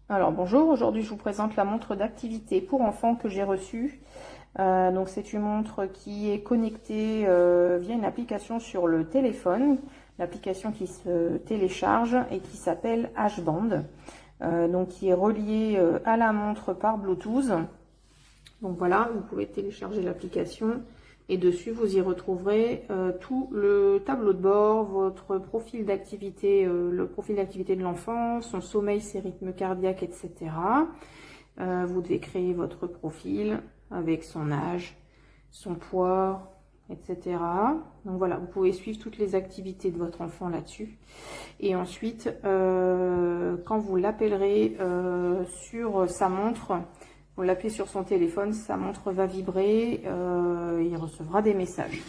Alors bonjour, aujourd'hui je vous présente la montre d'activité pour enfants que j'ai reçue. Donc c'est une montre qui est connectée via une application sur le téléphone, l'application qui se télécharge et qui s'appelle H-Band, donc qui est reliée à la montre par Bluetooth. Donc voilà, vous pouvez télécharger l'application et dessus vous y retrouverez tout le tableau de bord, votre profil d'activité, le profil d'activité de l'enfant, son sommeil, ses rythmes cardiaques, etc. Vous devez créer votre profil avec son âge, son poids, etc. Donc voilà, vous pouvez suivre toutes les activités de votre enfant là-dessus. Et ensuite, quand vous l'appellerez sur sa montre, vous l'appelez sur son téléphone, sa montre va vibrer, il recevra des messages.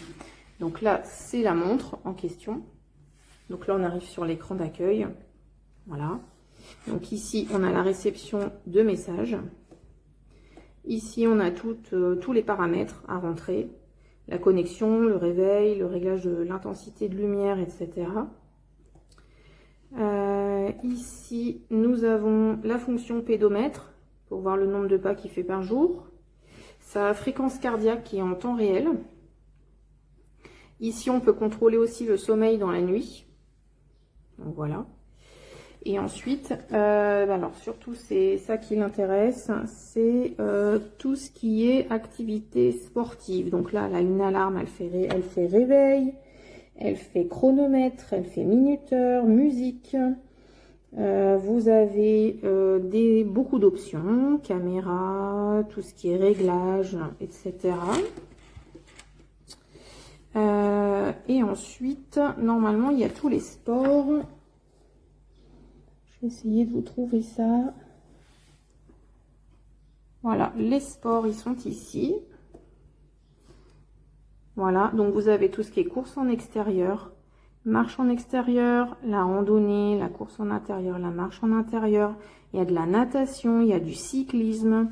Donc là, c'est la montre en question. Donc là, on arrive sur l'écran d'accueil. Voilà. Donc ici, on a la réception de messages. Ici, on a tous les paramètres à rentrer. La connexion, le réveil, le réglage de l'intensité de lumière, etc. Ici, nous avons la fonction pédomètre pour voir le nombre de pas qu'il fait par jour. Sa fréquence cardiaque qui est en temps réel. Ici, on peut contrôler aussi le sommeil dans la nuit. Donc voilà. Et ensuite, alors surtout c'est ça qui l'intéresse, c'est tout ce qui est activité sportive. Donc là, elle a une alarme, elle fait réveil, elle fait chronomètre, elle fait minuteur, musique. Vous avez beaucoup d'options, caméra, tout ce qui est réglage, etc. Et ensuite, normalement, il y a tous les sports. Je vais essayer de vous trouver ça. Voilà, les sports, ils sont ici. Voilà, donc vous avez tout ce qui est course en extérieur, marche en extérieur, la randonnée, la course en intérieur, la marche en intérieur. Il y a de la natation, il y a du cyclisme.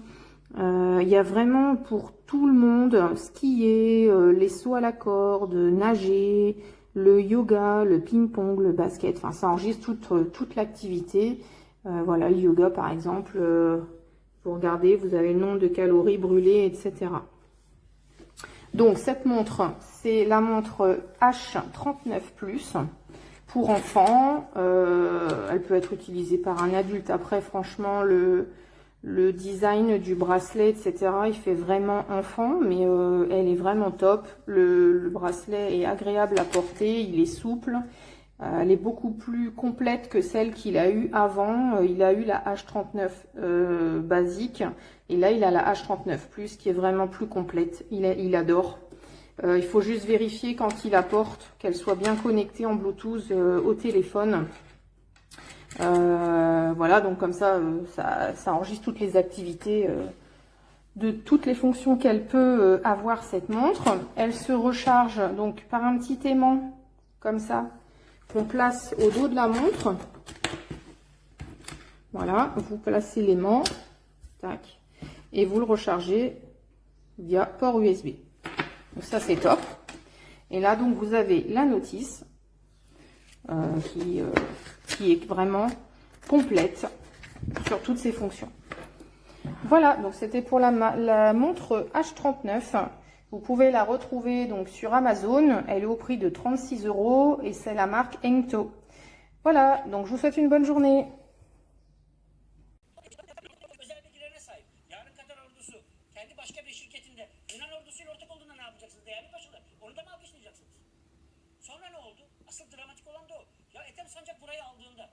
Il y a vraiment pour tout le monde, skier, les sauts à la corde, nager, le yoga, le ping-pong, le basket. Enfin, ça enregistre toute l'activité. Voilà, le yoga par exemple, vous regardez, vous avez le nombre de calories brûlées, etc. Donc cette montre, c'est la montre H39+, pour enfants. Elle peut être utilisée par un adulte. Après, franchement, le design du bracelet, etc., il fait vraiment enfant, mais elle est vraiment top. Le bracelet est agréable à porter, il est souple. Elle est beaucoup plus complète que celle qu'il a eue avant. Il a eu la H39 basique, et là il a la H39+, qui est vraiment plus complète. Il adore. Il faut juste vérifier quand il la porte, qu'elle soit bien connectée en Bluetooth au téléphone. Voilà, donc comme ça, ça enregistre toutes les activités de toutes les fonctions qu'elle peut avoir cette montre. Elle se recharge donc par un petit aimant comme ça qu'on place au dos de la montre. Voilà, vous placez l'aimant, tac, et vous le rechargez via port USB. Donc ça c'est top. Et là donc vous avez la notice qui est vraiment complète sur toutes ses fonctions. Voilà, donc c'était pour la montre H39. Vous pouvez la retrouver donc sur Amazon. Elle est au prix de 36 € et c'est la marque Engto. Voilà, donc je vous souhaite une bonne journée. Sonra ne oldu? Asıl dramatik olan da o. Ya Ethem Sancak burayı aldığında,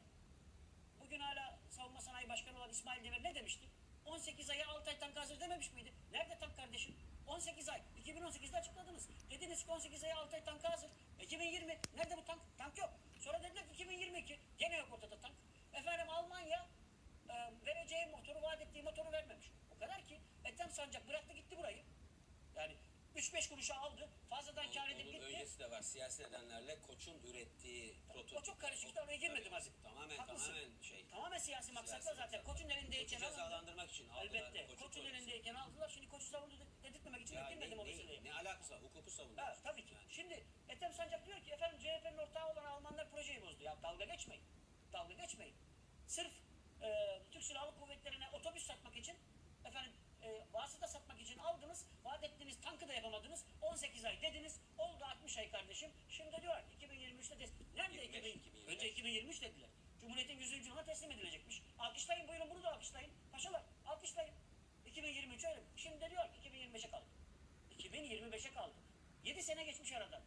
bugün hala Savunma Sanayi Başkanı olan İsmail Demir ne demişti? 18 aya 6 ay tank hazır dememiş miydi? Nerede tank kardeşim? 18 ay. 2018'de açıkladınız. Dediniz ki 18 aya 6 ay tank hazır. 2020. Nerede bu tank? Tank yok. Sonra dediler ki 2022. Gene yok ortada tank. Efendim Almanya vereceği motoru, vaat ettiği motoru vermemiş. O kadar ki Ethem Sancak bıraktı gitti burayı. Yani 3-5 kuruşa aldı. Fazladan kâr edip gitti. Öylesi de var. Siyasi nedenlerle Koç'un ürettiği prototip. O çok karışık da oraya girmedim Aziz. Tamamen siyasi maksatla zaten. Koç'un elindeyken Koç'u cezalandırmak için aldılar. Elbette. Koç'un elindeyken aldılar. Şimdi Koç'u savundu dedirtmemek için girmedim o meseleye. Ne alakası var? Hukuku savunuyor. Ha, tabii ki. Yani. Şimdi Ethem Sancak diyor ki efendim CHP'nin ortağı olan Almanlar projeyi bozdu. Ya dalga geçmeyin. Dalga geçmeyin. Sırf Türk Silahlı Kuvvetleri'ne otobüs satmak için, efendim vasıta satmak için aldınız, vaat ettiğiniz tankı da yapamadınız, 18 ay dediniz, oldu 60 ay kardeşim, şimdi diyor 2023'te nerede 2025? Önce 2023 dediler. Cumhuriyet'in 100. yılına teslim edilecekmiş. Alkışlayın, buyurun bunu da alkışlayın. Paşalar alkışlayın. 2023 öyle. Şimdi de diyor 2025'e kaldı. 2025'e kaldı. 7 sene geçmiş aradan.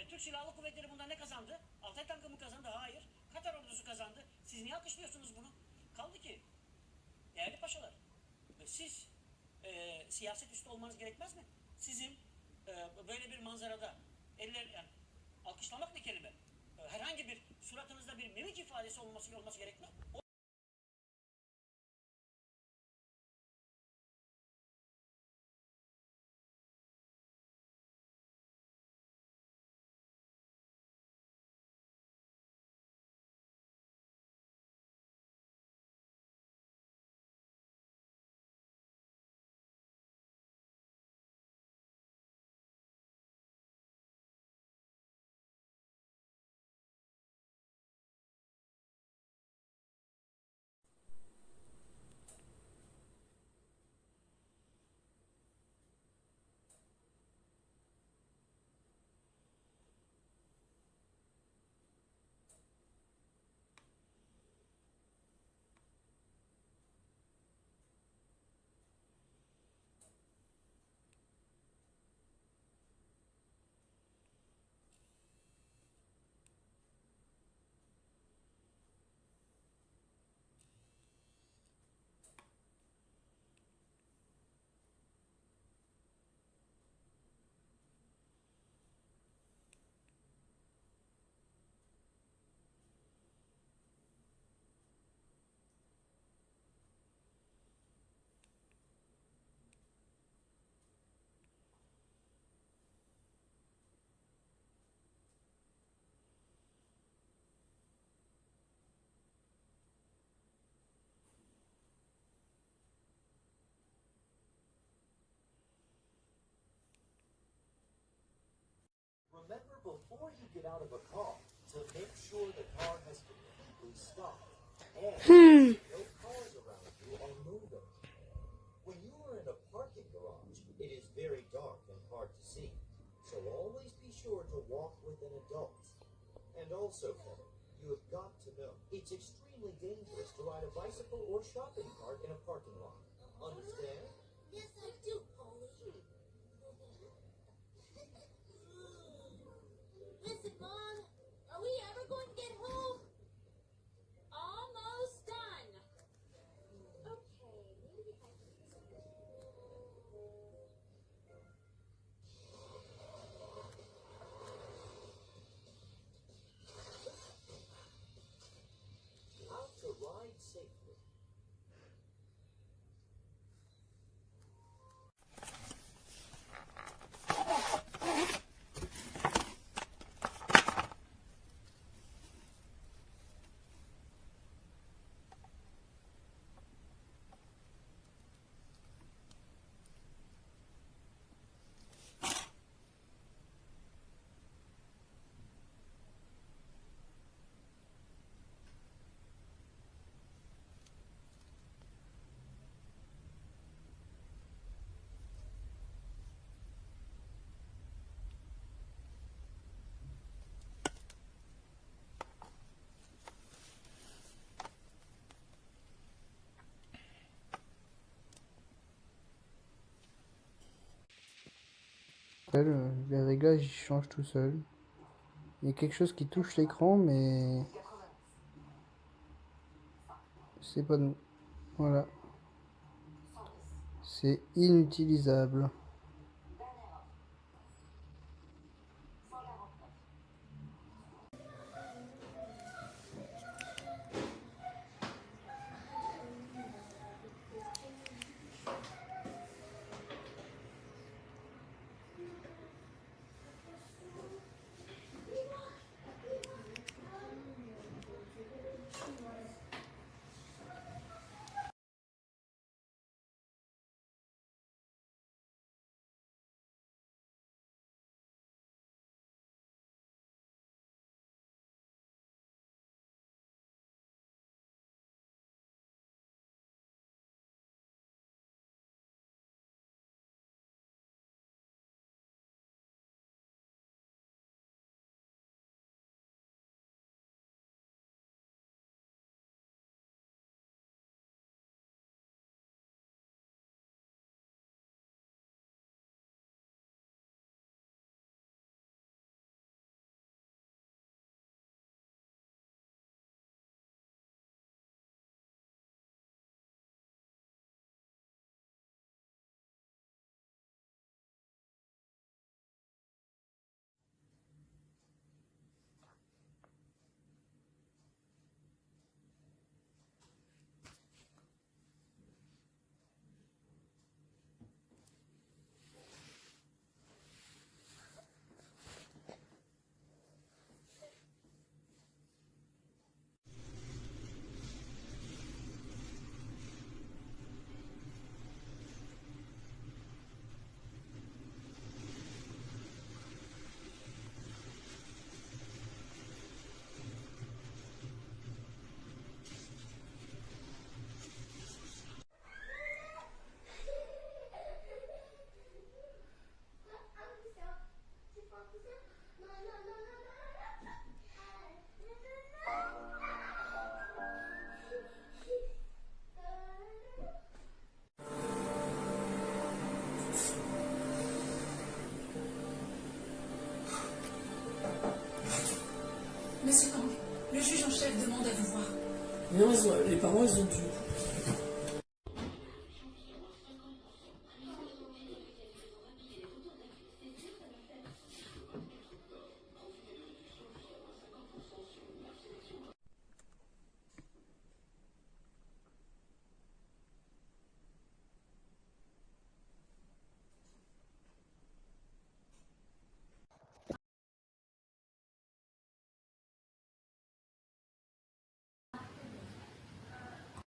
Türk Silahlı Kuvvetleri bundan ne kazandı? Altay tankı mı kazandı? Hayır. Katar ordusu kazandı. Siz niye alkışlıyorsunuz bunu? Kaldı ki değerli paşalar, siz siyaset üstü olmanız gerekmez mi? Sizin böyle bir manzarada eller yani alkışlamak ne kelime? Herhangi bir suratınızda bir mimik ifadesi olması gerekmez. Remember before you get out of a car to make sure the car has completely stopped and no cars around you are moving. When you are in a parking garage, it is very dark and hard to see. So always be sure to walk with an adult. And also, Kevin, you have got to know it's extremely dangerous to ride a bicycle or shopping cart in a parking lot. Understand? Yes, I do, Polly. Listen, Mom, are we ever going to get home? Almost done. Okay, maybe I can use it. How to ride safely. Les réglages ils changent tout seul. Il y a quelque chose qui touche l'écran, mais c'est pas nous. Voilà. C'est inutilisable. les parents, ils ont dû